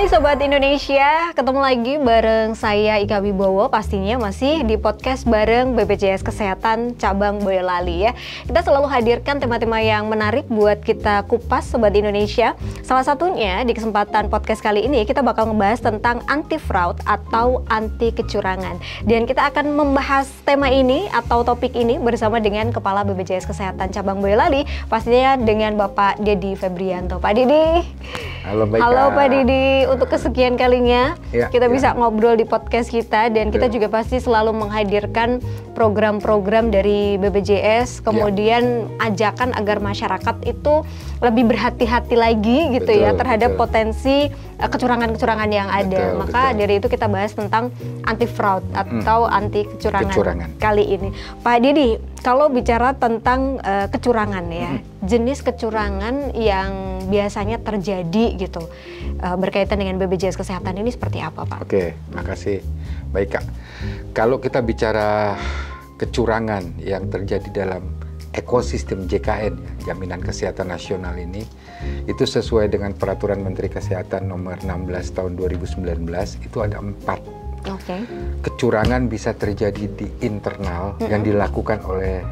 Hai Sobat Indonesia, ketemu lagi bareng saya Ika Wibowo, pastinya masih di podcast bareng BPJS Kesehatan Cabang Boyolali ya. Kita selalu hadirkan tema-tema yang menarik buat kita kupas Sobat Indonesia. Salah satunya di kesempatan podcast kali ini kita bakal ngebahas tentang anti fraud atau anti kecurangan. Dan kita akan membahas tema ini atau topik ini bersama dengan Kepala BPJS Kesehatan Cabang Boyolali, pastinya dengan Bapak Dedi Febrianto. Pak Dedi. Halo Mbak Ika. Halo Pak Dedi, untuk kesekian kalinya kita bisa ngobrol di podcast kita dan kita juga pasti selalu menghadirkan program-program dari BPJS, kemudian ajakan agar masyarakat itu lebih berhati-hati lagi gitu terhadap potensi kecurangan-kecurangan yang ada. Maka dari itu kita bahas tentang anti fraud atau anti kecurangan kali ini. Pak Dedi, kalau bicara tentang kecurangan ya, jenis kecurangan yang biasanya terjadi gitu berkaitan dengan BPJS Kesehatan ini seperti apa, Pak? Oke, makasih. Baik, Kak. Kalau kita bicara kecurangan yang terjadi dalam ekosistem JKN, Jaminan Kesehatan Nasional ini, itu sesuai dengan Peraturan Menteri Kesehatan nomor 16 tahun 2019, itu ada 4. Kecurangan bisa terjadi di internal yang dilakukan oleh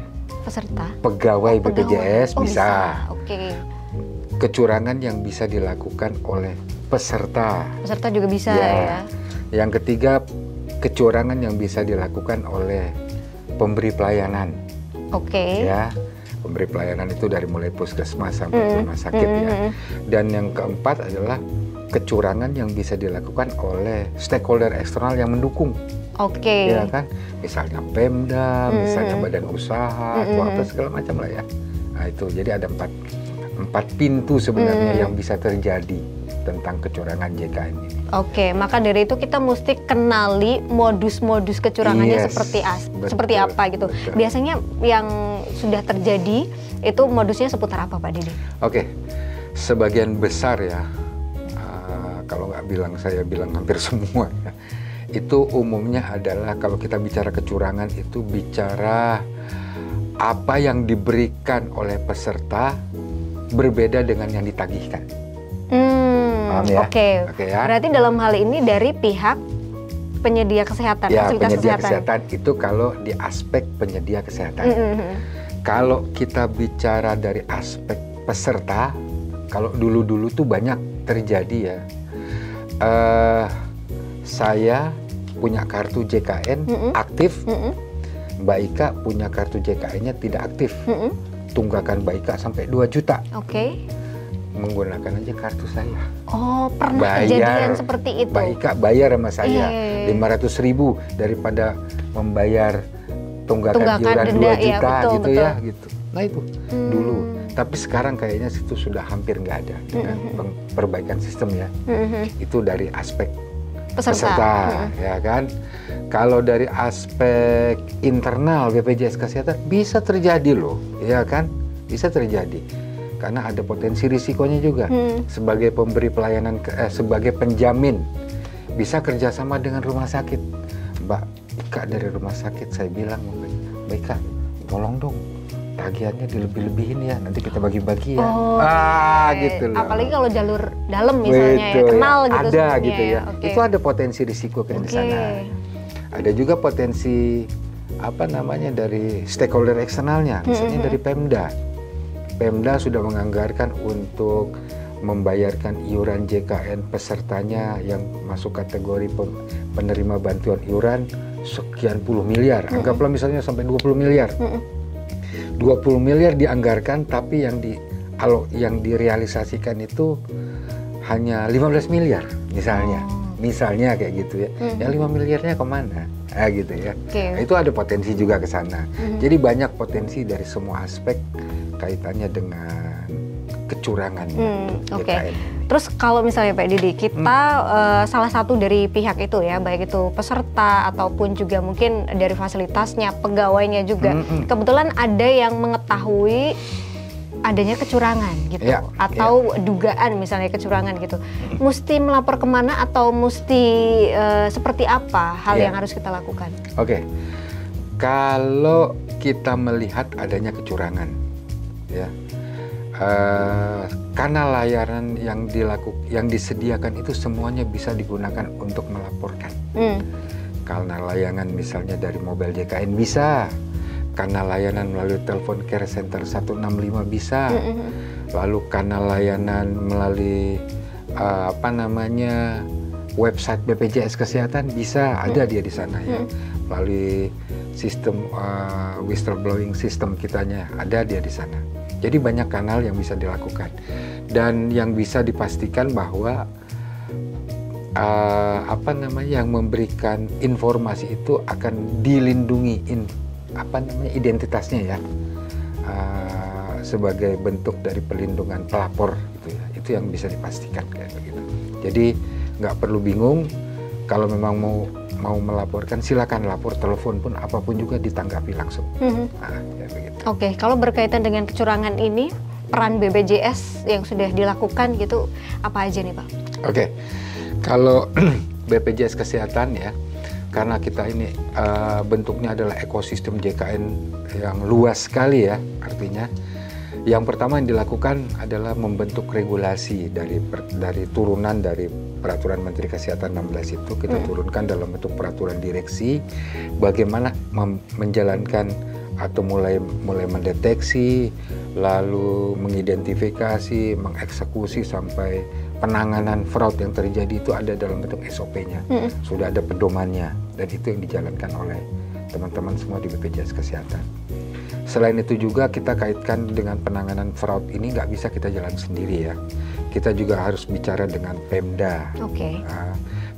peserta, pegawai BPJS bisa. Kecurangan yang bisa dilakukan oleh peserta. Peserta juga bisa ya. Yang ketiga, kecurangan yang bisa dilakukan oleh pemberi pelayanan. Ya, pemberi pelayanan itu dari mulai puskesmas sampai rumah sakit ya. Dan yang keempat adalah kecurangan yang bisa dilakukan oleh stakeholder eksternal yang mendukung. Ya kan, misalnya Pemda, misalnya badan usaha, atau apa segala macam lah ya. Nah itu, jadi ada empat pintu sebenarnya yang bisa terjadi tentang kecurangan JKN ini. Maka dari itu kita mesti kenali modus-modus kecurangannya seperti apa gitu. Biasanya yang sudah terjadi itu modusnya seputar apa, Pak Dedi? Sebagian besar ya, kalau nggak bilang saya bilang hampir semua ya, itu umumnya adalah kalau kita bicara kecurangan itu bicara apa yang diberikan oleh peserta berbeda dengan yang ditagihkan. Paham ya? Ya? Berarti dalam hal ini dari pihak penyedia kesehatan, ya, penyedia kesehatan itu kalau di aspek penyedia kesehatan. Kalau kita bicara dari aspek peserta, kalau dulu-dulu tuh banyak terjadi ya. Saya punya kartu JKN aktif, Mbak Ika punya kartu JKN-nya tidak aktif. Tunggakan Mbak Ika sampai 2 juta. Menggunakan aja kartu saya. Pernah kejadian seperti itu? Mbak Ika bayar sama saya 500.000 daripada membayar tunggakan iuran 2 juta gitu ya. Nah itu dulu. Tapi sekarang kayaknya itu sudah hampir nggak ada dengan perbaikan sistem ya. Itu dari aspek peserta ya kan. Kalau dari aspek internal BPJS Kesehatan bisa terjadi loh, ya kan? Bisa terjadi. Karena ada potensi risikonya juga. Sebagai pemberi pelayanan, sebagai penjamin, bisa kerjasama dengan rumah sakit. Mbak Ika dari rumah sakit, saya bilang, Mbak Ika, tolong dong, tagihannya dilebih-lebihin ya, nanti kita bagi-bagi ya. Gitu loh. Apalagi kalau jalur dalam misalnya ya, kenal gitu. Ada gitu ya. Itu ada potensi risiko ke sana. Ada juga potensi dari stakeholder eksternalnya, misalnya dari Pemda. Pemda sudah menganggarkan untuk membayarkan iuran JKN pesertanya yang masuk kategori penerima bantuan iuran sekian puluh miliar. Anggaplah misalnya sampai 20 miliar. 20 miliar dianggarkan, tapi yang direalisasikan itu hanya 15 miliar misalnya. Misalnya kayak gitu ya. Yang 5 miliarnya kemana? Gitu ya. Nah, itu ada potensi juga ke sana. Jadi banyak potensi dari semua aspek kaitannya dengan kecurangan. Terus kalau misalnya Pak Dedi, kita salah satu dari pihak itu ya, baik itu peserta ataupun juga mungkin dari fasilitasnya, pegawainya juga, kebetulan ada yang mengetahui adanya kecurangan gitu, atau dugaan misalnya kecurangan gitu, mesti melapor kemana atau mesti seperti apa hal yang harus kita lakukan? Kalau kita melihat adanya kecurangan, ya, kanal layanan yang disediakan itu semuanya bisa digunakan untuk melaporkan. Kanal layanan misalnya dari mobile JKN bisa, kanal layanan melalui telepon care center 165 bisa, lalu kanal layanan melalui website BPJS Kesehatan bisa, ada dia di sana ya, melalui sistem whistleblowing system kitanya ada dia di sana. Jadi banyak kanal yang bisa dilakukan dan yang bisa dipastikan bahwa yang memberikan informasi itu akan dilindungi identitasnya ya, sebagai bentuk dari pelindungan pelapor gitu ya. Itu yang bisa dipastikan kayak begitu. Jadi nggak perlu bingung kalau memang mau melaporkan, silakan lapor, telepon pun apapun juga ditanggapi langsung. Ya begitu. Oke, kalau berkaitan dengan kecurangan ini, peran BPJS yang sudah dilakukan gitu apa aja nih Pak? Oke, kalau BPJS Kesehatan ya, karena kita ini bentuknya adalah ekosistem JKN yang luas sekali ya, artinya yang pertama yang dilakukan adalah membentuk regulasi dari turunan dari Peraturan Menteri Kesehatan 16 itu kita turunkan dalam bentuk peraturan direksi bagaimana menjalankan atau mulai mendeteksi, lalu mengidentifikasi, mengeksekusi sampai penanganan fraud yang terjadi itu ada dalam bentuk SOP-nya, sudah ada pedomannya, dan itu yang dijalankan oleh teman-teman semua di BPJS Kesehatan. Selain itu juga kita kaitkan dengan penanganan fraud ini nggak bisa kita jalan sendiri ya. Kita juga harus bicara dengan Pemda.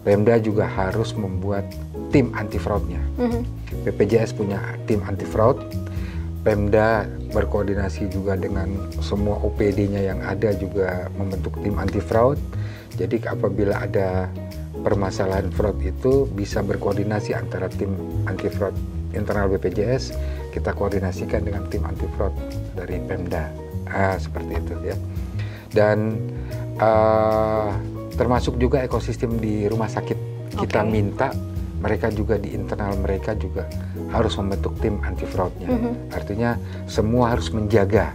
Pemda juga harus membuat tim anti fraudnya. BPJS punya tim anti fraud. Pemda berkoordinasi juga dengan semua OPD-nya yang ada juga membentuk tim anti fraud. Jadi apabila ada permasalahan fraud itu bisa berkoordinasi antara tim anti fraud internal BPJS, kita koordinasikan dengan tim anti fraud dari Pemda, seperti itu ya. Dan termasuk juga ekosistem di rumah sakit, kita minta mereka juga di internal mereka juga harus membentuk tim anti fraudnya. Artinya semua harus menjaga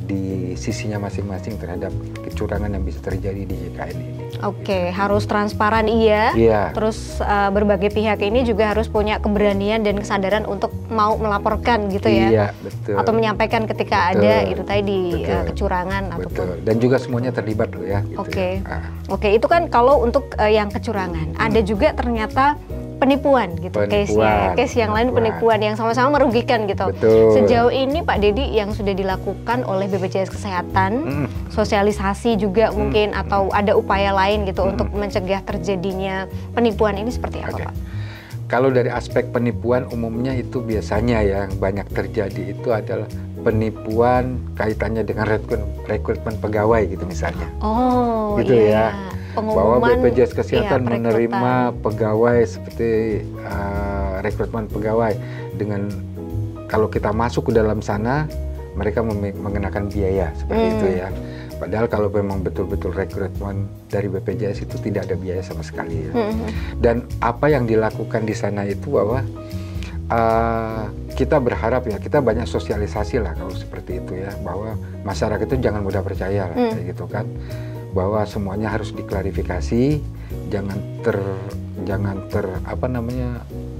di sisinya masing-masing terhadap kecurangan yang bisa terjadi di JKN ini. Oke, harus transparan iya. Terus berbagai pihak ini juga harus punya keberanian dan kesadaran untuk mau melaporkan gitu ya. Iya, betul. Atau menyampaikan ketika ada itu tadi kecurangan ataupun. Dan juga semuanya terlibat loh ya. Gitu Oke, itu kan kalau untuk yang kecurangan. Ada juga ternyata penipuan gitu, case-nya. Case yang lain penipuan yang sama-sama merugikan gitu. Sejauh ini Pak Dedi yang sudah dilakukan oleh BPJS Kesehatan, sosialisasi juga mungkin atau ada upaya lain gitu untuk mencegah terjadinya penipuan ini seperti apa Pak? Kalau dari aspek penipuan umumnya itu biasanya yang banyak terjadi itu adalah penipuan kaitannya dengan rekrutmen pegawai gitu misalnya. Gitu ya. Bahwa BPJS Kesehatan menerima pegawai seperti rekrutmen pegawai dengan kalau kita masuk ke dalam sana mereka mengenakan biaya seperti itu ya. Padahal kalau memang betul-betul rekrutmen dari BPJS itu tidak ada biaya sama sekali ya. Dan apa yang dilakukan di sana itu bahwa kita berharap ya, kita banyak sosialisasi lah kalau seperti itu ya, bahwa masyarakat itu jangan mudah percaya lah kayak gitu kan. Bahwa semuanya harus diklarifikasi, jangan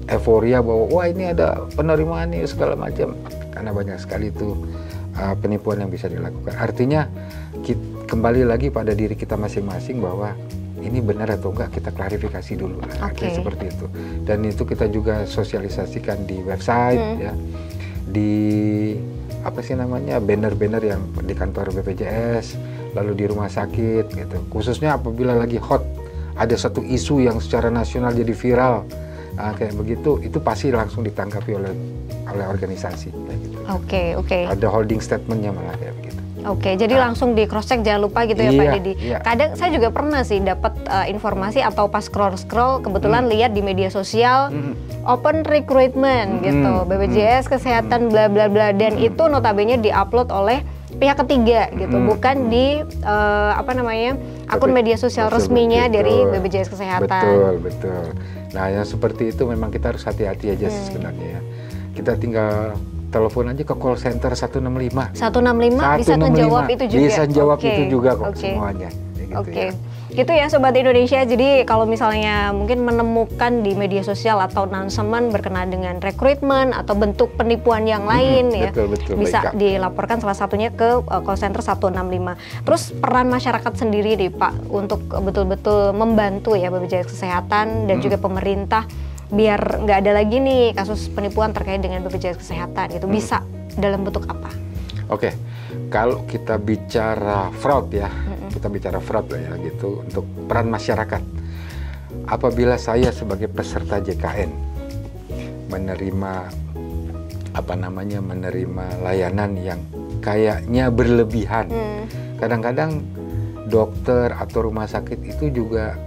euforia bahwa wah ini ada penerimaan nih segala macam, karena banyak sekali itu penipuan yang bisa dilakukan. Artinya kembali lagi pada diri kita masing-masing bahwa ini benar atau enggak kita klarifikasi dulu, seperti itu. Dan itu kita juga sosialisasikan di website ya, di banner-banner yang di kantor BPJS, lalu di rumah sakit gitu. Khususnya apabila lagi hot, ada satu isu yang secara nasional jadi viral, kayak begitu, itu pasti langsung ditanggapi oleh organisasi. Kayak gitu. Ada holding statementnya malah kayak begitu. Jadi langsung di cross check, jangan lupa gitu ya Pak Dedi. Kadang saya juga pernah sih dapat informasi atau pas scroll kebetulan lihat di media sosial open recruitment gitu, BPJS Kesehatan bla bla bla, dan itu notabene diupload oleh pihak ketiga gitu, bukan di akun media sosial resminya dari BPJS Kesehatan. Betul. Nah yang seperti itu memang kita harus hati-hati aja sebenarnya ya. Kita tinggal telepon aja ke call center 165. 165 bisa menjawab itu juga. Bisa jawab itu juga kok semuanya. Oke. Gitu ya Sobat Indonesia, jadi kalau misalnya mungkin menemukan di media sosial atau announcement berkenaan dengan rekrutmen atau bentuk penipuan yang lain ya, betul, bisa dilaporkan salah satunya ke call center 165. Terus peran masyarakat sendiri nih Pak untuk betul-betul membantu ya BPJS Kesehatan dan juga pemerintah biar nggak ada lagi nih kasus penipuan terkait dengan BPJS Kesehatan gitu, bisa dalam bentuk apa? Oke, kalau kita bicara fraud ya, kita bicara fraud lah ya gitu, untuk peran masyarakat. Apabila saya sebagai peserta JKN menerima menerima layanan yang kayaknya berlebihan, kadang-kadang dokter atau rumah sakit itu juga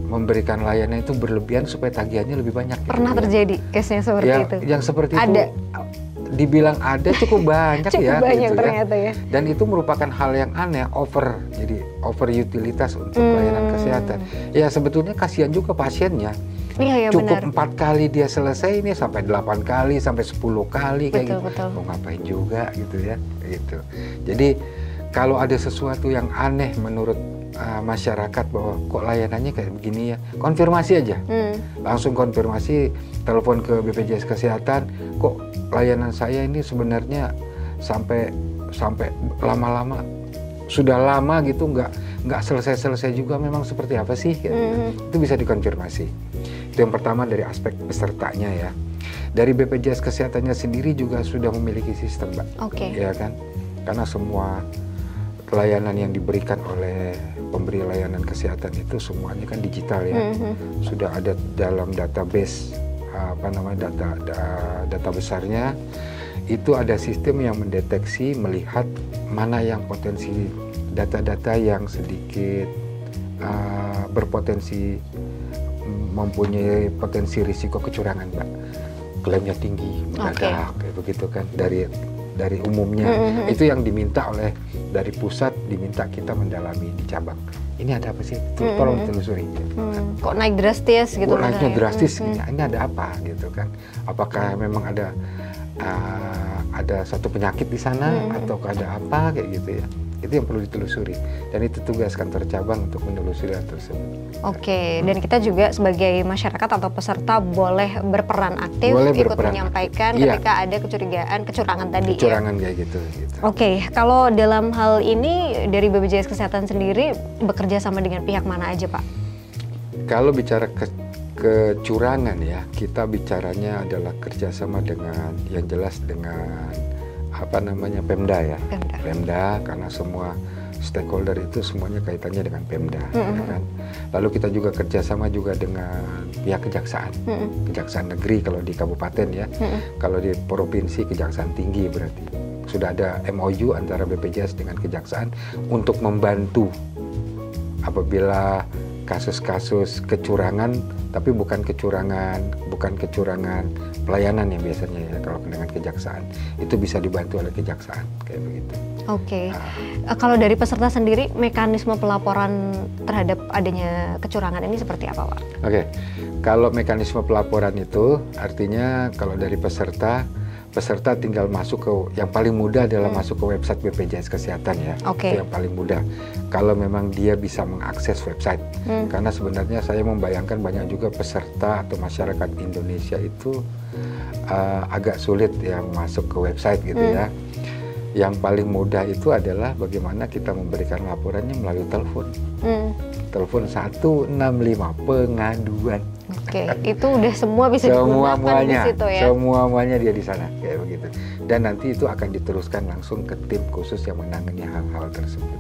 memberikan layanan itu berlebihan supaya tagihannya lebih banyak. Pernah terjadi case-nya seperti itu? Yang seperti ada. Itu dibilang ada cukup banyak cukup ya, banyak gitu ternyata ya. Dan itu merupakan hal yang aneh, jadi over utilitas untuk layanan kesehatan. Ya sebetulnya kasihan juga pasiennya. Iya, cukup benar. 4 kali dia selesai, ini sampai 8 kali, sampai 10 kali kayak gitu. Betul. Mau ngapain juga gitu ya, gitu. Jadi kalau ada sesuatu yang aneh menurut masyarakat bahwa kok layanannya kayak begini ya, konfirmasi aja. Langsung konfirmasi, telepon ke BPJS Kesehatan, kok layanan saya ini sebenarnya sampai lama-lama, sudah lama gitu nggak selesai juga, memang seperti apa sih? Itu bisa dikonfirmasi. Itu yang pertama dari aspek pesertanya ya. Dari BPJS Kesehatannya sendiri juga sudah memiliki sistem, Mbak. Ya kan? Karena semua layanan yang diberikan oleh pemberi layanan kesehatan itu semuanya kan digital ya. Sudah ada dalam database data besarnya, itu ada sistem yang mendeteksi, melihat mana yang potensi data-data yang sedikit berpotensi mempunyai potensi risiko kecurangan, Mbak. Klaimnya tinggi, mendadak, kayak begitu kan, dari umumnya. Itu yang diminta oleh dari pusat, diminta kita mendalami di cabang. Ini ada apa sih? Tolong telusuri. Kok naik drastis gitu? Kok naiknya drastis? Ini ada apa gitu kan? Apakah memang ada satu penyakit di sana atau ada apa kayak gitu ya? Itu yang perlu ditelusuri, dan itu tugas kantor cabang untuk menelusuri hal tersebut. Dan kita juga sebagai masyarakat atau peserta boleh berperan aktif, ikut menyampaikan ketika ada kecurigaan kecurangan tadi. Kecurangan kayak gitu. Kalau dalam hal ini dari BPJS Kesehatan sendiri bekerja sama dengan pihak mana aja, Pak? Kalau bicara kecurangan ya, kita bicaranya adalah kerjasama dengan, yang jelas dengan Pemda ya. Pemda, karena semua stakeholder itu semuanya kaitannya dengan Pemda, ya kan? Lalu kita juga kerjasama juga dengan pihak kejaksaan, kejaksaan negeri kalau di kabupaten ya. Kalau di provinsi kejaksaan tinggi, berarti sudah ada MOU antara BPJS dengan kejaksaan untuk membantu apabila kasus-kasus kecurangan, tapi bukan kecurangan pelayanan yang biasanya ya, kalau dengan kejaksaan itu bisa dibantu oleh kejaksaan kayak begitu. Kalau dari peserta sendiri, mekanisme pelaporan terhadap adanya kecurangan ini seperti apa, Pak? Kalau mekanisme pelaporan itu artinya kalau dari peserta tinggal masuk ke, yang paling mudah adalah masuk ke website BPJS Kesehatan ya. Itu yang paling mudah. Kalau memang dia bisa mengakses website. Karena sebenarnya saya membayangkan banyak juga peserta atau masyarakat Indonesia itu agak sulit ya masuk ke website gitu ya. Yang paling mudah itu adalah bagaimana kita memberikan laporannya melalui telepon. Telepon 165 pengaduan. Itu udah semua bisa digunakan di situ ya. Semuanya dia di sana kayak begitu. Dan nanti itu akan diteruskan langsung ke tim khusus yang menangani hal-hal tersebut.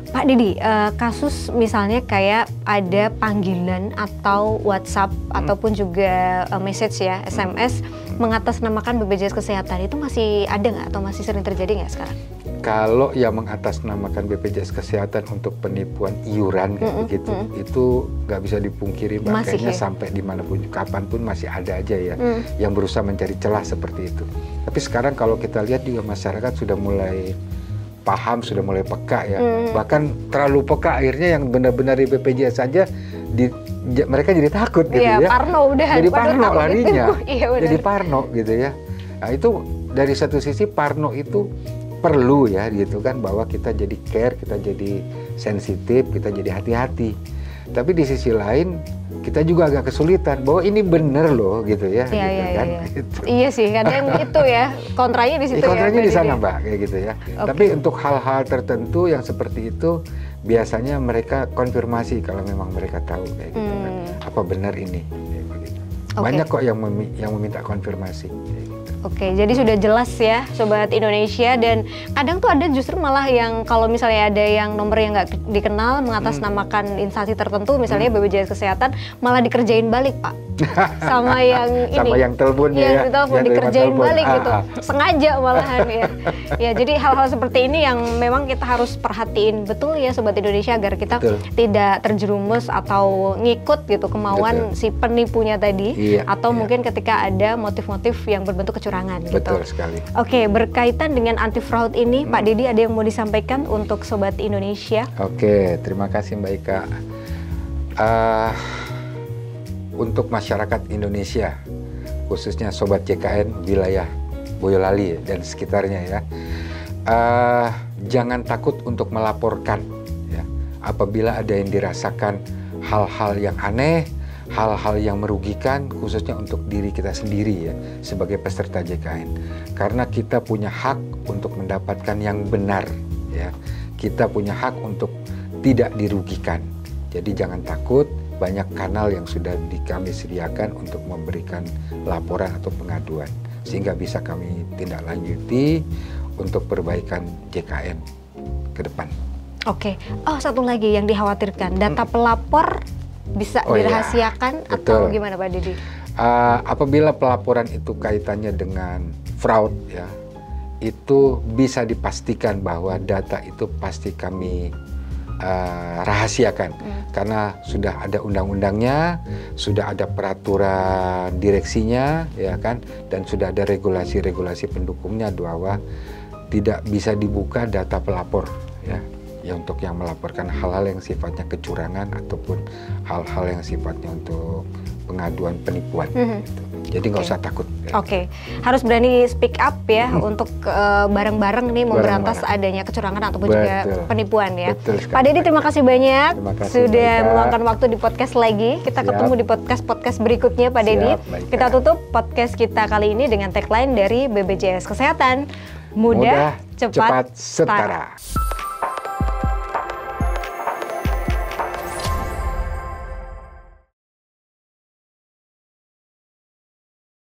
Pak Didi, kasus misalnya kayak ada panggilan atau WhatsApp ataupun juga message ya, SMS mengatasnamakan BPJS Kesehatan, itu masih ada nggak atau masih sering terjadi nggak sekarang? Kalau yang mengatasnamakan BPJS Kesehatan untuk penipuan iuran kayak begitu, itu nggak bisa dipungkiri, makanya sampai dimanapun, kapanpun masih ada aja ya yang berusaha mencari celah seperti itu. Tapi sekarang kalau kita lihat juga masyarakat sudah mulai paham, sudah mulai peka ya. Bahkan terlalu peka akhirnya yang benar-benar di BPJS saja mereka jadi takut gitu ya. Parno udah. Jadi parno larinya. Jadi parno gitu ya. Nah itu dari satu sisi Parno itu perlu ya gitu kan, bahwa kita jadi care, kita jadi sensitif, kita jadi hati-hati. Tapi di sisi lain kita juga agak kesulitan bahwa ini bener loh gitu ya. Iya, gitu iya, kan. iya. Gitu. Iya sih, kadang itu ya kontranya di situ. Kontranya ya, di sana Mbak, kayak gitu ya. Okay. Tapi untuk hal-hal tertentu yang seperti itu biasanya mereka konfirmasi kalau memang mereka tahu kayak gitu kan. Apa benar ini? Kayak gitu. Banyak kok yang meminta konfirmasi. Oke, jadi sudah jelas ya Sobat Indonesia, dan kadang tuh ada justru malah yang kalau misalnya ada yang nomor yang nggak dikenal mengatasnamakan instansi tertentu, misalnya BPJS Kesehatan, malah dikerjain balik Pak. Sama yang ini. Sama yang telepon ya. Yang ditelepon dikerjain balik gitu. Sengaja malahan ya. Ya, jadi hal-hal seperti ini yang memang kita harus perhatiin betul ya Sobat Indonesia, agar kita tidak terjerumus atau ngikut gitu kemauan si penipunya tadi, atau mungkin ketika ada motif-motif yang berbentuk kecurangan gitu. Betul sekali. Oke, berkaitan dengan anti fraud ini, Pak Dedi ada yang mau disampaikan untuk Sobat Indonesia? Oke, terima kasih Mbak Ika. Untuk masyarakat Indonesia, khususnya Sobat JKN wilayah Boyolali dan sekitarnya ya, jangan takut untuk melaporkan ya, apabila ada yang dirasakan hal-hal yang aneh, hal-hal yang merugikan, khususnya untuk diri kita sendiri ya, sebagai peserta JKN. Karena kita punya hak untuk mendapatkan yang benar ya, kita punya hak untuk tidak dirugikan. Jadi jangan takut, banyak kanal yang sudah kami sediakan untuk memberikan laporan atau pengaduan, sehingga bisa kami tindak lanjuti untuk perbaikan JKN ke depan. Oke, satu lagi yang dikhawatirkan, data pelapor bisa dirahasiakan atau gimana Pak Dedi? Apabila pelaporan itu kaitannya dengan fraud ya, itu bisa dipastikan bahwa data itu pasti kami rahasiakan, karena sudah ada undang-undangnya, sudah ada peraturan direksinya ya kan, dan sudah ada regulasi-regulasi pendukungnya bahwa tidak bisa dibuka data pelapor ya, untuk yang melaporkan hal-hal yang sifatnya kecurangan ataupun hal-hal yang sifatnya untuk pengaduan penipuan gitu. Jadi nggak usah takut. Oke, harus berani speak up ya untuk bareng-bareng nih memberantas adanya kecurangan ataupun juga penipuan ya. Pak Dedi, terima kasih banyak sudah meluangkan waktu di podcast lagi. Kita ketemu di podcast berikutnya Pak Dedi. Kita tutup podcast kita kali ini dengan tagline dari BPJS Kesehatan, mudah, cepat, setara.